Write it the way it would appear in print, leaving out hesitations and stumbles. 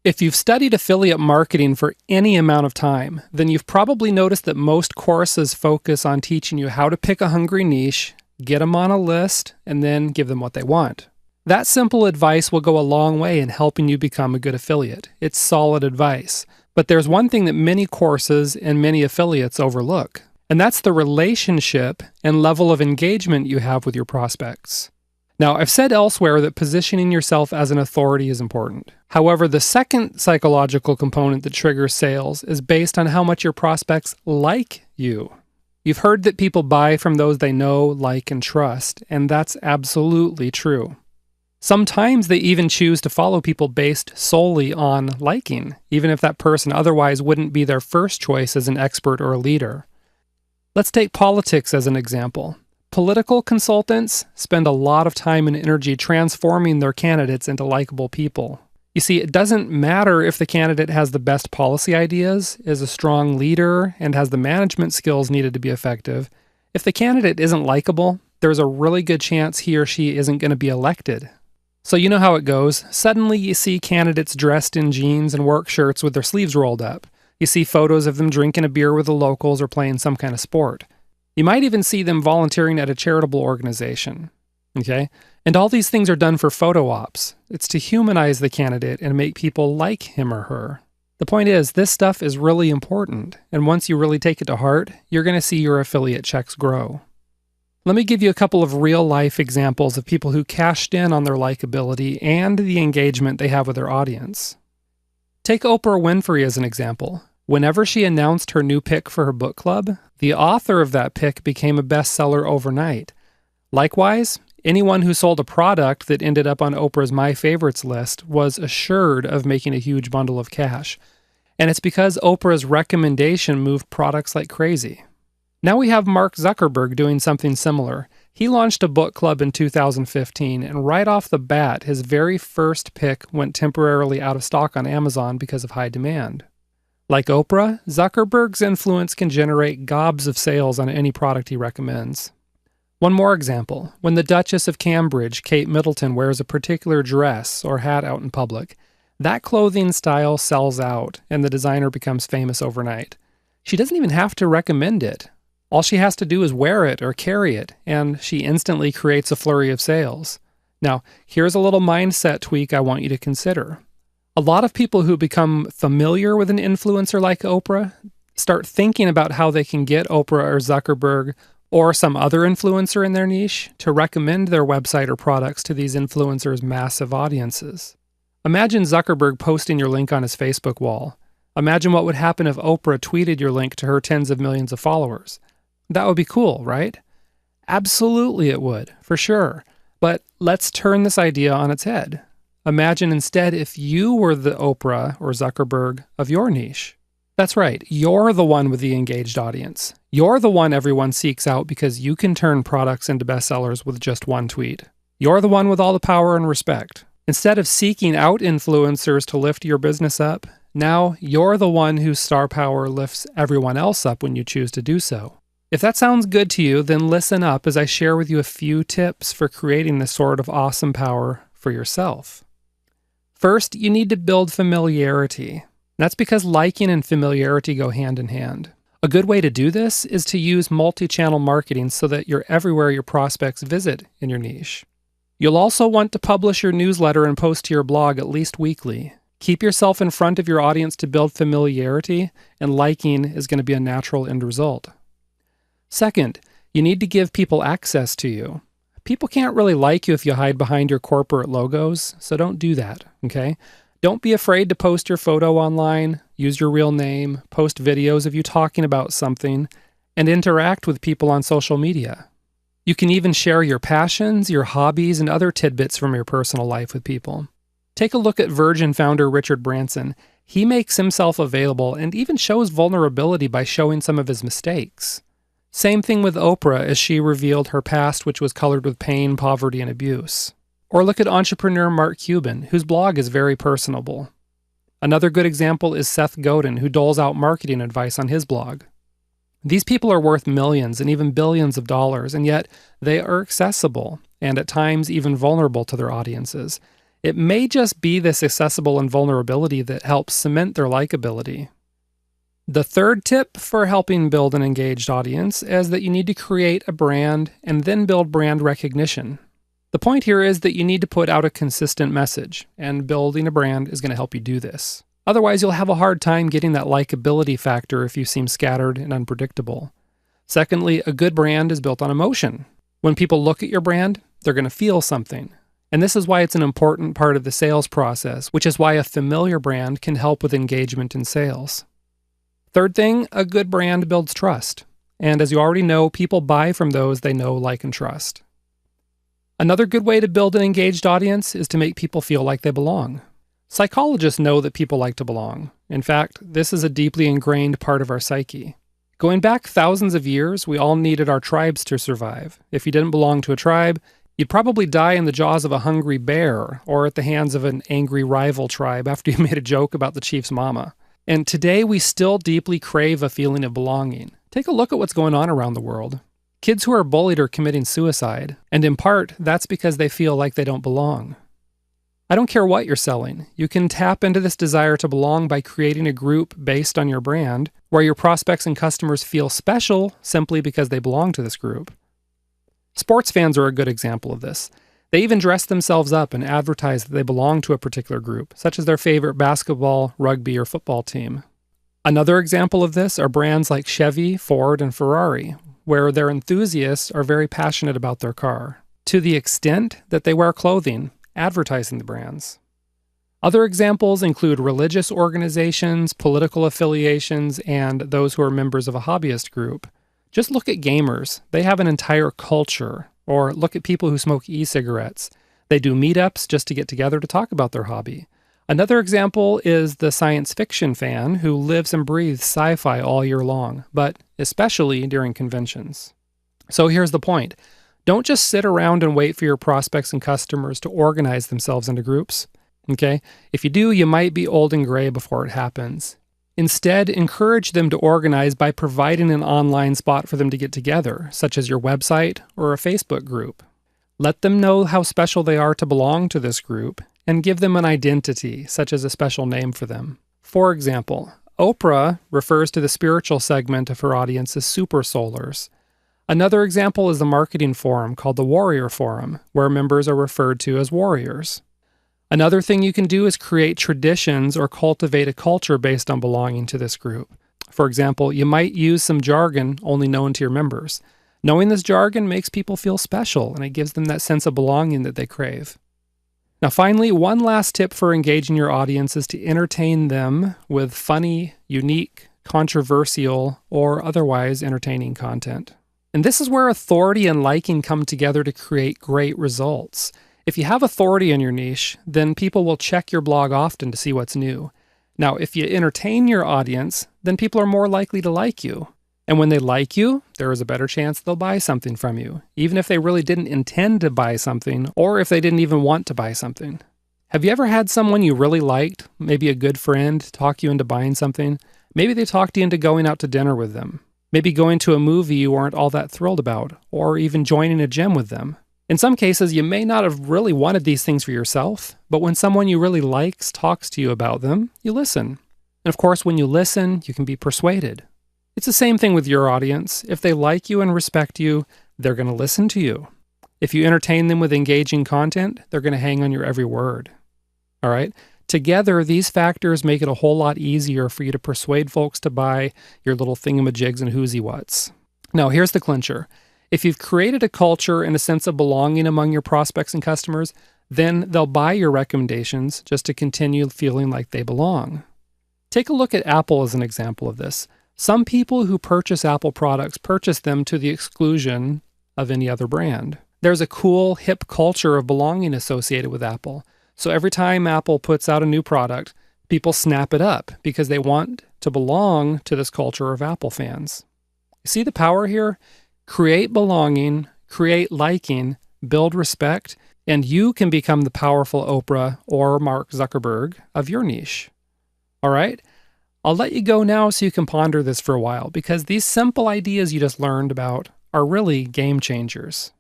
If you've studied affiliate marketing for any amount of time, then you've probably noticed that most courses focus on teaching you how to pick a hungry niche, get them on a list, and then give them what they want. That simple advice will go a long way in helping you become a good affiliate. It's solid advice. But there's one thing that many courses and many affiliates overlook, and that's the relationship and level of engagement you have with your prospects. Now, I've said elsewhere that positioning yourself as an authority is important. However, the second psychological component that triggers sales is based on how much your prospects like you. You've heard that people buy from those they know, like, and trust, and that's absolutely true. Sometimes they even choose to follow people based solely on liking, even if that person otherwise wouldn't be their first choice as an expert or a leader. Let's take politics as an example. Political consultants spend a lot of time and energy transforming their candidates into likable people. You see, it doesn't matter if the candidate has the best policy ideas, is a strong leader, and has the management skills needed to be effective. If the candidate isn't likable, there's a really good chance he or she isn't going to be elected. So you know how it goes. Suddenly you see candidates dressed in jeans and work shirts with their sleeves rolled up. You see photos of them drinking a beer with the locals or playing some kind of sport. You might even see them volunteering at a charitable organization. Okay? And all these things are done for photo ops. It's to humanize the candidate and make people like him or her. The point is, this stuff is really important, and once you really take it to heart, you're going to see your affiliate checks grow. Let me give you a couple of real-life examples of people who cashed in on their likability and the engagement they have with their audience. Take Oprah Winfrey as an example. Whenever she announced her new pick for her book club, the author of that pick became a bestseller overnight. Likewise, anyone who sold a product that ended up on Oprah's My Favorites list was assured of making a huge bundle of cash. And it's because Oprah's recommendation moved products like crazy. Now we have Mark Zuckerberg doing something similar. He launched a book club in 2015, and right off the bat, his very first pick went temporarily out of stock on Amazon because of high demand. Like Oprah, Zuckerberg's influence can generate gobs of sales on any product he recommends. One more example. When the Duchess of Cambridge, Kate Middleton, wears a particular dress or hat out in public, that clothing style sells out, and the designer becomes famous overnight. She doesn't even have to recommend it. All she has to do is wear it or carry it, and she instantly creates a flurry of sales. Now, here's a little mindset tweak I want you to consider. A lot of people who become familiar with an influencer like Oprah start thinking about how they can get Oprah or Zuckerberg or some other influencer in their niche to recommend their website or products to these influencers' massive audiences. Imagine Zuckerberg posting your link on his Facebook wall. Imagine what would happen if Oprah tweeted your link to her tens of millions of followers. That would be cool, right? Absolutely it would, for sure. But let's turn this idea on its head. Imagine instead if you were the Oprah or Zuckerberg of your niche. That's right, you're the one with the engaged audience. You're the one everyone seeks out because you can turn products into bestsellers with just one tweet. You're the one with all the power and respect. Instead of seeking out influencers to lift your business up, now you're the one whose star power lifts everyone else up when you choose to do so. If that sounds good to you, then listen up as I share with you a few tips for creating this sort of awesome power for yourself. First, you need to build familiarity. That's because liking and familiarity go hand in hand. A good way to do this is to use multi-channel marketing so that you're everywhere your prospects visit in your niche. You'll also want to publish your newsletter and post to your blog at least weekly. Keep yourself in front of your audience to build familiarity, and liking is going to be a natural end result. Second, you need to give people access to you. People can't really like you if you hide behind your corporate logos, so don't do that, okay? Don't be afraid to post your photo online, use your real name, post videos of you talking about something, and interact with people on social media. You can even share your passions, your hobbies, and other tidbits from your personal life with people. Take a look at Virgin founder Richard Branson. He makes himself available and even shows vulnerability by showing some of his mistakes. Same thing with Oprah as she revealed her past, which was colored with pain, poverty, and abuse. Or look at entrepreneur Mark Cuban, whose blog is very personable. Another good example is Seth Godin, who doles out marketing advice on his blog. These people are worth millions and even billions of dollars, and yet they are accessible and at times even vulnerable to their audiences. It may just be this accessible and vulnerability that helps cement their likability. The third tip for helping build an engaged audience is that you need to create a brand and then build brand recognition. The point here is that you need to put out a consistent message, and building a brand is going to help you do this. Otherwise, you'll have a hard time getting that likability factor if you seem scattered and unpredictable. Secondly, a good brand is built on emotion. When people look at your brand, they're going to feel something. And this is why it's an important part of the sales process, which is why a familiar brand can help with engagement in sales. Third thing, a good brand builds trust. And as you already know, people buy from those they know, like, and trust. Another good way to build an engaged audience is to make people feel like they belong. Psychologists know that people like to belong. In fact, this is a deeply ingrained part of our psyche. Going back thousands of years, we all needed our tribes to survive. If you didn't belong to a tribe, you'd probably die in the jaws of a hungry bear or at the hands of an angry rival tribe after you made a joke about the chief's mama. And today we still deeply crave a feeling of belonging. Take a look at what's going on around the world. Kids who are bullied are committing suicide, and in part, that's because they feel like they don't belong. I don't care what you're selling. You can tap into this desire to belong by creating a group based on your brand, where your prospects and customers feel special simply because they belong to this group. Sports fans are a good example of this. They even dress themselves up and advertise that they belong to a particular group, such as their favorite basketball, rugby, or football team. Another example of this are brands like Chevy, Ford, and Ferrari, where their enthusiasts are very passionate about their car, to the extent that they wear clothing advertising the brands. Other examples include religious organizations, political affiliations, and those who are members of a hobbyist group. Just look at gamers. They have an entire culture. Or look at people who smoke e-cigarettes. They do meetups just to get together to talk about their hobby. Another example is the science fiction fan who lives and breathes sci-fi all year long, but especially during conventions. So here's the point. Don't just sit around and wait for your prospects and customers to organize themselves into groups. Okay? If you do, you might be old and gray before it happens. Instead, encourage them to organize by providing an online spot for them to get together, such as your website or a Facebook group. Let them know how special they are to belong to this group, and give them an identity, such as a special name for them. For example, Oprah refers to the spiritual segment of her audience as super solars. Another example is the marketing forum called the Warrior Forum, where members are referred to as warriors. Another thing you can do is create traditions or cultivate a culture based on belonging to this group. For example, you might use some jargon only known to your members. Knowing this jargon makes people feel special, and it gives them that sense of belonging that they crave. Now finally, one last tip for engaging your audience is to entertain them with funny, unique, controversial, or otherwise entertaining content. And this is where authority and liking come together to create great results. If you have authority in your niche, then people will check your blog often to see what's new. Now, if you entertain your audience, then people are more likely to like you. And when they like you, there is a better chance they'll buy something from you, even if they really didn't intend to buy something, or if they didn't even want to buy something. Have you ever had someone you really liked, maybe a good friend, talk you into buying something? Maybe they talked you into going out to dinner with them. Maybe going to a movie you weren't all that thrilled about, or even joining a gym with them. In some cases, you may not have really wanted these things for yourself, but when someone you really likes talks to you about them, you listen. And of course, when you listen, you can be persuaded. It's the same thing with your audience. If they like you and respect you, they're going to listen to you. If you entertain them with engaging content, they're going to hang on your every word. All right? Together, these factors make it a whole lot easier for you to persuade folks to buy your little thingamajigs and whoozy-whats. Now, here's the clincher. If you've created a culture and a sense of belonging among your prospects and customers, then they'll buy your recommendations just to continue feeling like they belong. Take a look at Apple as an example of this. Some people who purchase Apple products purchase them to the exclusion of any other brand. There's a cool, hip culture of belonging associated with Apple. So every time Apple puts out a new product, people snap it up because they want to belong to this culture of Apple fans. You see the power here? Create belonging, create liking, build respect, and you can become the powerful Oprah or Mark Zuckerberg of your niche. All right? I'll let you go now so you can ponder this for a while, because these simple ideas you just learned about are really game changers.